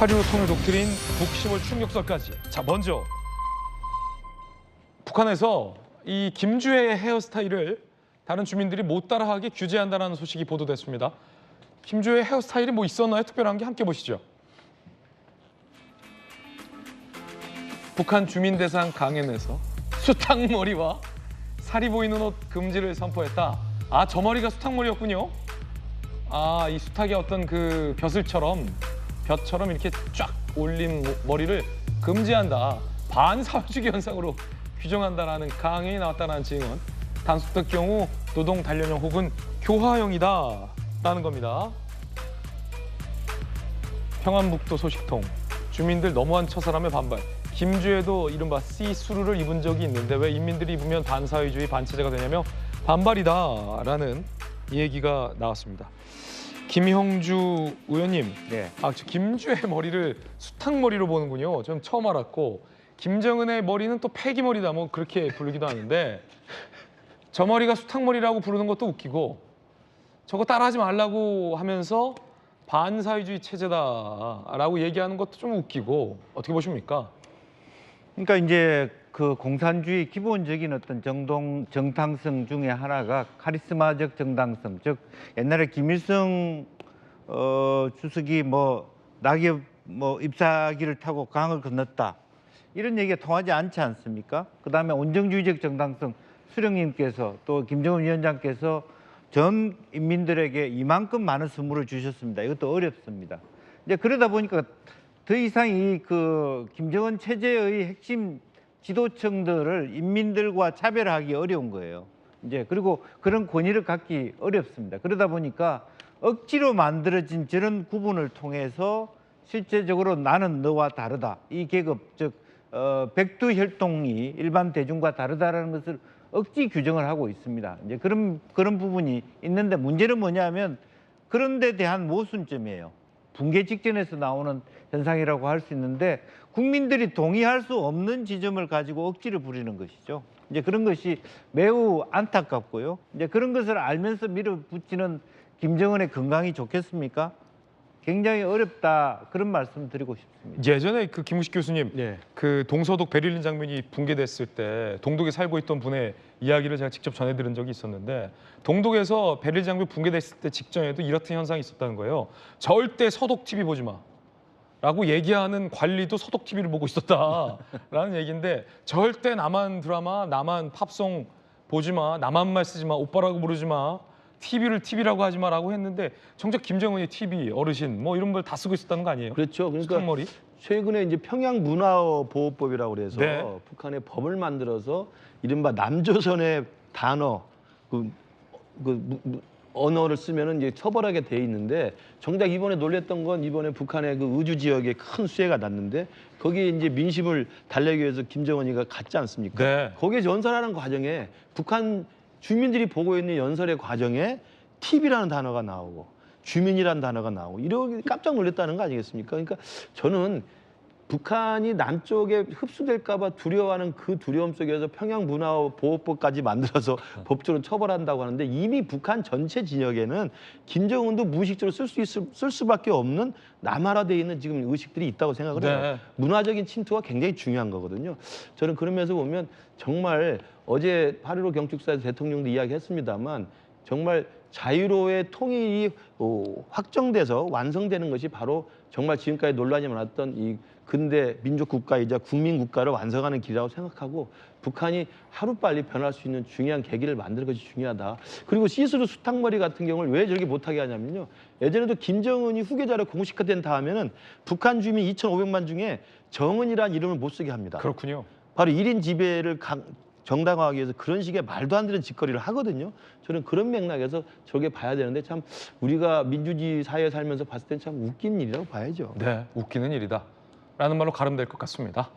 8.15 통일 독트린 북10월 충격설까지. 자, 먼저 북한에서 이 김주혜의 헤어스타일을 다른 주민들이 못 따라하게 규제한다는 소식이 보도됐습니다. 김주혜의 헤어스타일이 뭐 있었나요? 특별한 게 함께 보시죠. 북한 주민 대상 강연에서 수탉머리와 살이 보이는 옷 금지를 선포했다. 아, 저 머리가 수탉머리였군요. 아, 이 수탉의 어떤 그 벼슬처럼 이렇게 쫙 올린 머리를 금지한다. 반사회주기 현상으로 규정한다라는 강연이 나왔다는 증언. 단속될 경우 노동 단련형 혹은 교화형이다라는 겁니다. 평안북도 소식통. 주민들 너무한 처사라며 반발. 김주혜도 이른바 시스루를 입은 적이 있는데 왜 인민들이 입으면 반사회주의 반체제가 되냐며 반발이다라는 얘기가 나왔습니다. 김형주 의원님, 네. 저 김주혜 머리를 수탉머리로 보는군요. 전 처음 알았고 김정은의 머리는 또 패기머리다 뭐 그렇게 부르기도 하는데 저 머리가 수탉머리라고 부르는 것도 웃기고 저거 따라하지 말라고 하면서 반사회주의 체제다라고 얘기하는 것도 좀 웃기고 어떻게 보십니까? 그러니까 이제 그 공산주의 기본적인 어떤 정당성 중에 하나가 카리스마적 정당성, 즉 옛날에 김일성 주석이 낙엽 잎사귀를 타고 강을 건넜다 이런 얘기가 통하지 않지 않습니까? 그다음에 온정주의적 정당성, 수령님께서 또 김정은 위원장께서 전 인민들에게 이만큼 많은 선물을 주셨습니다. 이것도 어렵습니다. 이제 그러다 보니까 더 이상 이 김정은 체제의 핵심 지도층들을 인민들과 차별하기 어려운 거예요. 이제 그리고 그런 권위를 갖기 어렵습니다. 그러다 보니까 억지로 만들어진 저런 구분을 통해서 실제적으로 나는 너와 다르다. 이 계급, 즉 백두혈통이 일반 대중과 다르다라는 것을 억지 규정을 하고 있습니다. 이제 그런 부분이 있는데 문제는 뭐냐면 그런 데 대한 모순점이에요. 붕괴 직전에서 나오는 현상이라고 할 수 있는데 국민들이 동의할 수 없는 지점을 가지고 억지를 부리는 것이죠. 이제 그런 것이 매우 안타깝고요. 이제 그런 것을 알면서 밀어붙이는 김정은의 건강이 좋겠습니까? 굉장히 어렵다 그런 말씀 드리고 싶습니다. 예전에 그 김우식 교수님, 네. 그 동서독 베를린 장면이 붕괴됐을 때 동독에 살고 있던 분의 이야기를 제가 직접 전해드린 적이 있었는데 동독에서 베를린 장면 붕괴됐을 때 직전에도 이렇던 현상이 있었다는 거예요. 절대 서독 TV 보지 마. 라고 얘기하는 관리도 서독 TV를 보고 있었다라는 얘기인데 절대 남한 드라마, 남한 팝송 보지 마, 남한 말 쓰지 마, 오빠라고 부르지 마, TV를 TV라고 하지 마라고 했는데 정작 김정은이 TV, 어르신 뭐 이런 걸 다 쓰고 있었다는 거 아니에요? 그렇죠. 그러니까 수탉머리? 최근에 이제 평양 문화보호법이라고 그래서 네. 북한의 법을 만들어서 이른바 남조선의 단어, 언어를 쓰면은 이제 처벌하게 돼 있는데 정작 이번에 놀랬던 건 이번에 북한의 그 의주 지역에 큰 수해가 났는데 거기에 이제 민심을 달래기 위해서 김정은이가 갔지 않습니까? 네. 거기에 연설하는 과정에 북한 주민들이 보고 있는 연설의 과정에 TV라는 단어가 나오고 주민이라는 단어가 나오고 이러기 깜짝 놀랐다는 거 아니겠습니까? 그러니까 저는 북한이 남쪽에 흡수될까 봐 두려워하는 그 두려움 속에서 평양문화보호법까지 만들어서 법적으로 처벌한다고 하는데 이미 북한 전체 진영에는 김정은도 무의식적으로 쓸 수밖에 없는 남하화되어 있는 지금 의식들이 있다고 생각을 해요. 네. 문화적인 침투가 굉장히 중요한 거거든요. 저는 그러면서 보면 정말 어제 8.15 경축사에서 대통령도 이야기했습니다만 정말 자유로의 통일이 확정돼서 완성되는 것이 바로 정말 지금까지 논란이 많았던 이 근대 민족 국가이자 국민 국가를 완성하는 길이라고 생각하고 북한이 하루빨리 변할 수 있는 중요한 계기를 만드는 것이 중요하다. 그리고 시스루 수탉머리 같은 경우를 왜 저렇게 못하게 하냐면요. 예전에도 김정은이 후계자로 공식화된 다음에는 북한 주민 2,500만 중에 정은이라는 이름을 못 쓰게 합니다. 그렇군요. 바로 1인 지배를 정당화하기 위해서 그런 식의 말도 안 되는 짓거리를 하거든요. 저는 그런 맥락에서 저게 봐야 되는데 참 우리가 민주주의 사회에 살면서 봤을 땐 참 웃긴 일이라고 봐야죠. 네, 웃기는 일이다. 라는 말로 가름될 것 같습니다.